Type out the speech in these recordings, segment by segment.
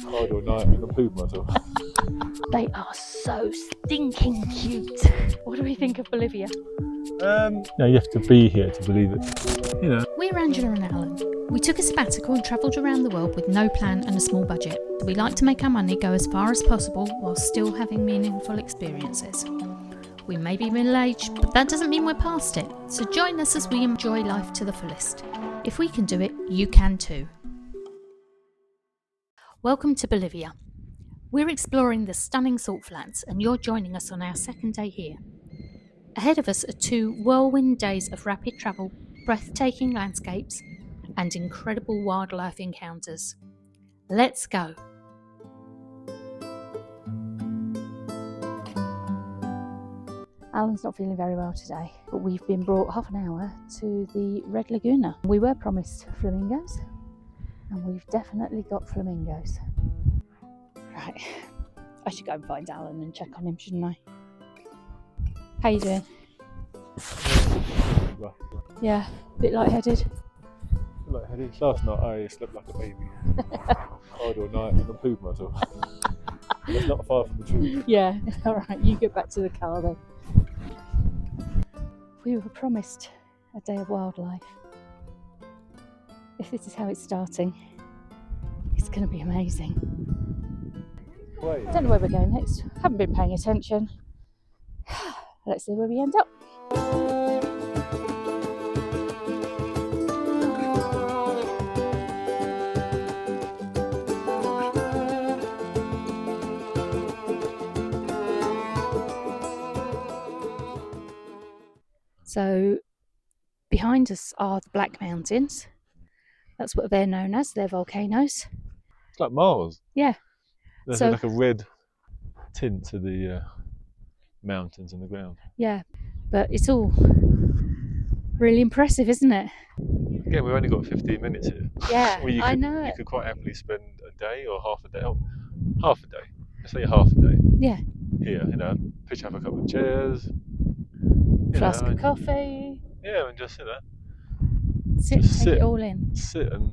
hard all night and I pooed myself. They are so stinking cute. What do we think of Bolivia? No, you have to be here to believe it. You know. We're Angela and Alan. We took a sabbatical and travelled around the world with no plan and a small budget. We like to make our money go as far as possible while still having meaningful experiences. We may be middle-aged, but that doesn't mean we're past it. So join us as we enjoy life to the fullest. If we can do it, you can too. Welcome to Bolivia. We're exploring the stunning salt flats and you're joining us on our second day here. Ahead of us are 2 whirlwind days of rapid travel, breathtaking landscapes and incredible wildlife encounters. Let's go! Alan's not feeling very well today, but we've been brought half an hour to the Red Laguna. We were promised flamingos, and we've definitely got flamingos. Right, I should go and find Alan and check on him, shouldn't I? How you doing? Yeah, a bit lightheaded. Lightheaded. Last night I slept like a baby. Hard all night and I pooed myself. It's not far from the truth. Yeah, alright, you get back to the car then. We were promised a day of wildlife. If this is how it's starting, it's going to be amazing. Wait. I don't know where we're going next. Haven't been paying attention. Let's see where we end up. So behind us are the Black Mountains. That's what they're known as. They're volcanoes. It's like Mars. Yeah. There's So- like a red tint to the mountains and the ground. Yeah, but it's all really impressive, isn't it? Again, we've only got 15 minutes here. Yeah, Well, I know. You could quite happily spend a day or half a day. Oh, half a day. Let's say half a day. Yeah. Here, pitch up a couple of chairs. Flask of coffee. Yeah, and just, Sit Just and take sit. it all in. sit and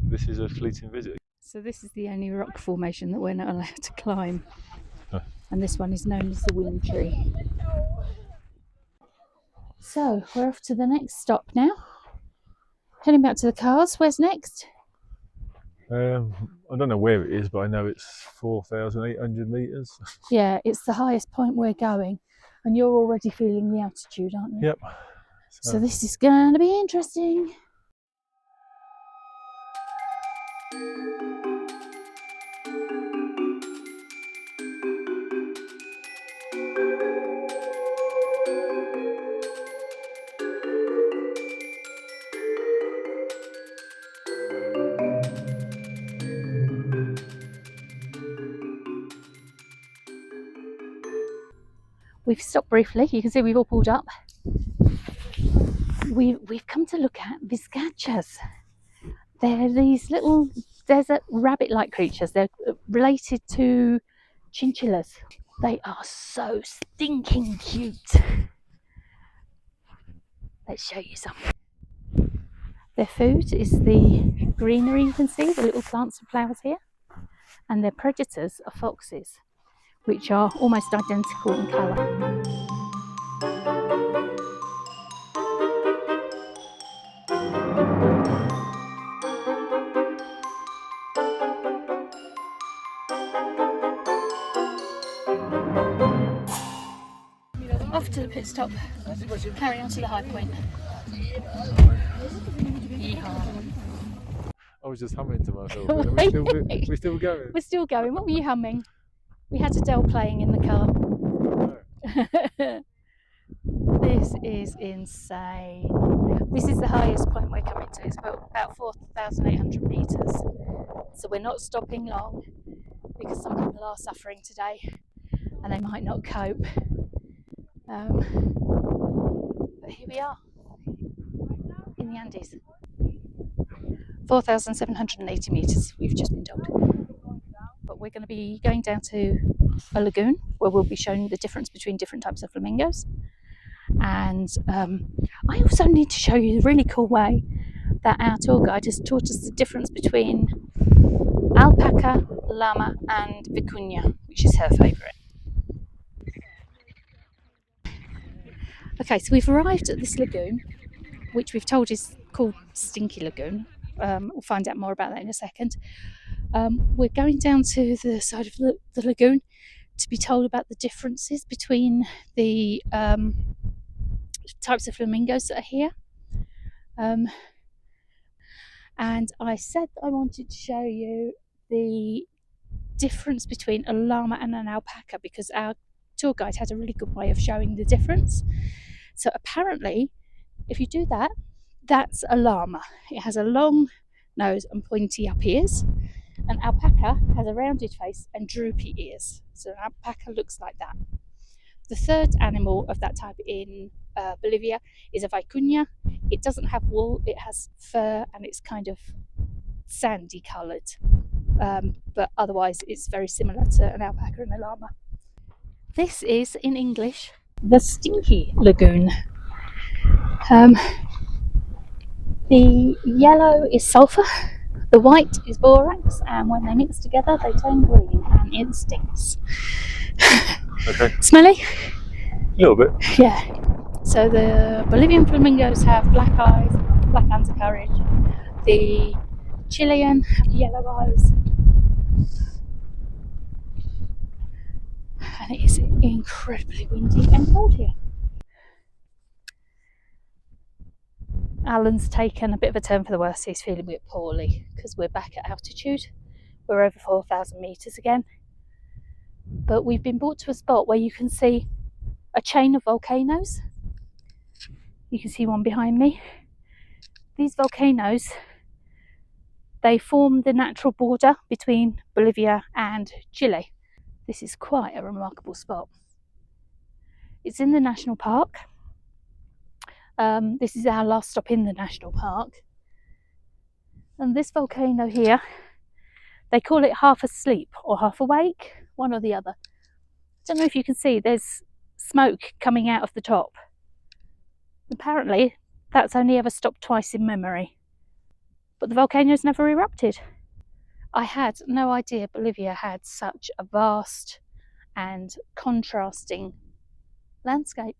this is a fleeting visit. So this is the only rock formation that we're not allowed to climb. Huh. And this one is known as the Wind Tree. So we're off to the next stop now. Heading back to the cars. Where's next? I don't know where it is, but I know it's 4,800 metres. Yeah, it's the highest point we're going. And you're already feeling the altitude, aren't you? Yep. So this is going to be interesting. We've stopped briefly. You can see we've all pulled up. We've come to look at viscachas. They're these little desert rabbit-like creatures. They're related to chinchillas. They are so stinking cute. Let's show you some. Their food is the greenery you can see, the little plants and flowers here. And their predators are foxes, which are almost identical in colour. Off to the pit stop, carry on to the high point. Yeehaw. I was just humming to myself. We're still going. We're still going. What were you humming? We had Adele playing in the car. This is insane. This is the highest point we're coming to. It's about 4,800 metres. So we're not stopping long because some people are suffering today and they might not cope. But here we are in the Andes. 4,780 metres, we've just been told. But we're going to be going down to a lagoon where we'll be showing the difference between different types of flamingos. And I also need to show you the really cool way that our tour guide has taught us the difference between alpaca, llama and vicuña, which is her favourite. Okay, so we've arrived at this lagoon, which we've told is called Stinky Lagoon. We'll find out more about that in a second. We're going down to the side of the lagoon to be told about the differences between the types of flamingos that are here. And I said I wanted to show you the difference between a llama and an alpaca because our tour guide had a really good way of showing the difference. So apparently, if you do that, that's a llama. It has a long nose and pointy up ears. An alpaca has a rounded face and droopy ears. So an alpaca looks like that. The third animal of that type in Bolivia is a vicuña. It doesn't have wool, it has fur and it's kind of sandy coloured. But otherwise it's very similar to an alpaca and a llama. This is, in English, the Stinky Lagoon. The yellow is sulphur, the white is borax, and when they mix together they turn green and it stinks. Okay. Smelly? A little bit. Yeah. So the Bolivian flamingos have black eyes, black undercarriage. The Chilean have yellow eyes. And it is incredibly windy and cold here. Alan's taken a bit of a turn for the worse. He's feeling a bit poorly because we're back at altitude. We're over 4,000 metres again. But we've been brought to a spot where you can see a chain of volcanoes. You can see one behind me. These volcanoes, they form the natural border between Bolivia and Chile. This is quite a remarkable spot. It's in the national park. This is our last stop in the national park. And this volcano here, they call it half asleep or half awake, one or the other. I don't know if you can see, there's smoke coming out of the top. Apparently, that's only ever stopped twice in memory. But the volcano's never erupted. I had no idea Bolivia had such a vast and contrasting landscape.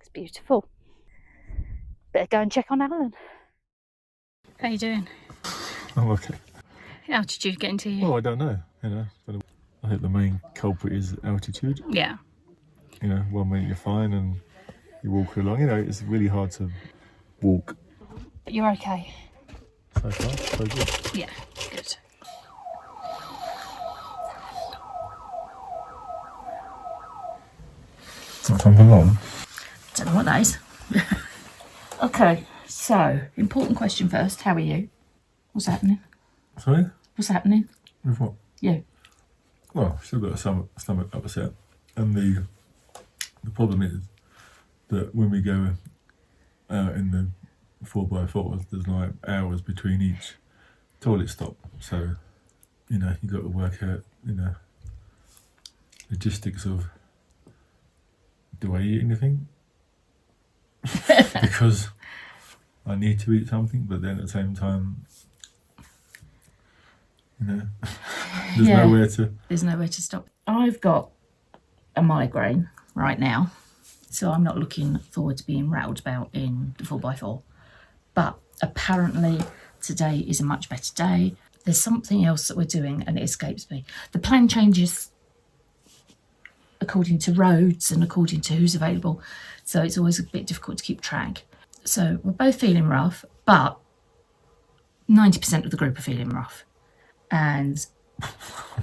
It's beautiful. Better go and check on Alan. How you doing? I'm okay. Altitude getting to you? Well, I don't know. I think the main culprit is altitude. Yeah. 1 minute you're fine and you walk along. It's really hard to walk. But you're okay? So far, so good. Yeah, good. Not time for long. Don't know what that is. Okay, so important question first. How are you? What's happening? Sorry? What's happening? With what? You? Well, I've still got a stomach upset. And the problem is that when we go in the 4x4s, there's like hours between each toilet stop. So, you've got to work out, logistics of, do I eat anything? Because I need to eat something, but then at the same time, there's nowhere to stop. I've got a migraine right now, so I'm not looking forward to being rattled about in the 4x4. But apparently today is a much better day. There's something else that we're doing and it escapes me. The plan changes according to roads and according to who's available, so it's always a bit difficult to keep track. So we're both feeling rough, but 90% of the group are feeling rough. And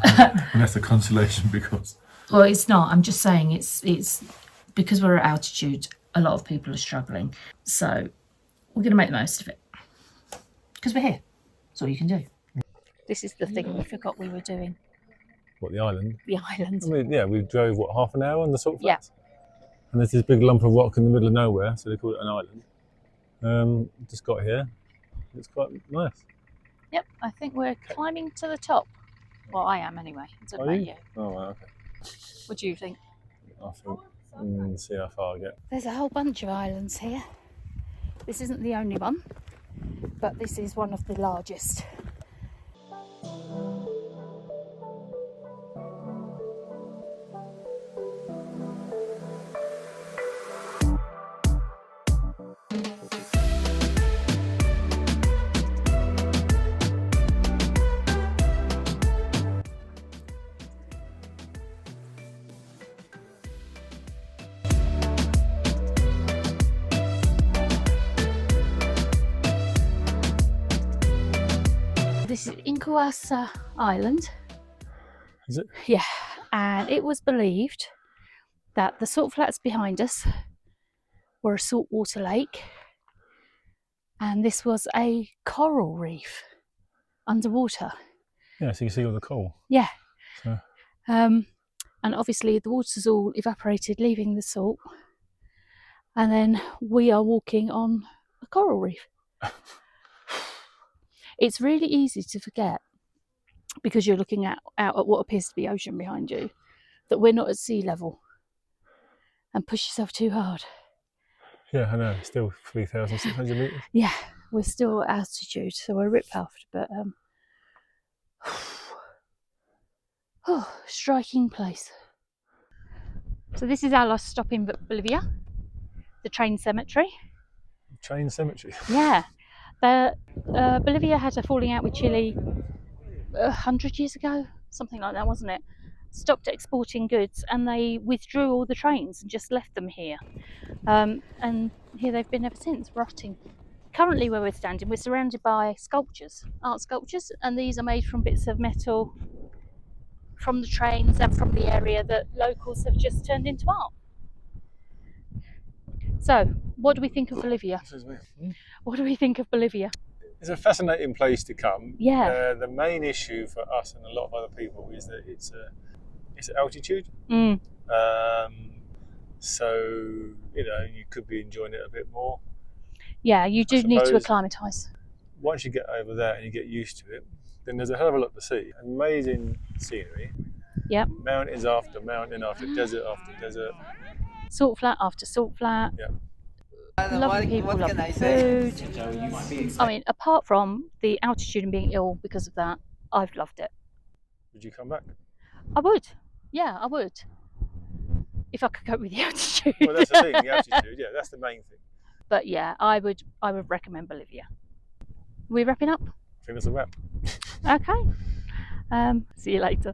that's a consolation because... Well, it's not. I'm just saying it's because we're at altitude, a lot of people are struggling. So we're going to make the most of it. Because we're here. That's all you can do. This is the thing we forgot we were doing. What, the island? The island. I mean, we drove, half an hour on the salt flats? Yeah. And there's this big lump of rock in the middle of nowhere, so they call it an island. Just got here. It's quite nice. Yep, I think we're climbing to the top. Well, I am anyway. I don't know you. Oh, right, okay. What do you think? I think, see how far I get. There's a whole bunch of islands here. This isn't the only one, but this is one of the largest. This is Incahuasa Island. Is it? Yeah, and it was believed that the salt flats behind us were a saltwater lake, and this was a coral reef underwater. Yeah, so you can see all the coal. Yeah. So. And obviously the water's all evaporated, leaving the salt, and then we are walking on a coral reef. It's really easy to forget, because you're looking out at what appears to be ocean behind you, that we're not at sea level, and push yourself too hard. Yeah, I know, it's still 3,600 metres. Yeah, we're still at altitude, so we're a bit puffed, but striking place. So this is our last stop in Bolivia, the train cemetery. Train cemetery? Yeah. Bolivia had a falling out with Chile 100 years ago, something like that, wasn't it? Stopped exporting goods and they withdrew all the trains and just left them here. And here they've been ever since, rotting. Currently where we're standing, we're surrounded by sculptures, art sculptures, and these are made from bits of metal from the trains and from the area that locals have just turned into art. So, what do we think of Bolivia? What do we think of Bolivia? It's a fascinating place to come. Yeah. The main issue for us and a lot of other people is that it's altitude. So, you know, you could be enjoying it a bit more. Yeah, you do need to acclimatise. Once you get over there and you get used to it, then there's a hell of a lot to see. Amazing scenery. Yep. Mountains after mountain after desert after desert. Salt flat after salt flat. Yeah. Lovely people, lovely food. I mean, apart from the altitude and being ill because of that, I've loved it. Would you come back? I would. Yeah, I would. If I could cope with the altitude. Well, that's the thing, the altitude. Yeah, that's the main thing. But yeah, I would recommend Bolivia. Are we wrapping up? I think that's a wrap. Okay. See you later.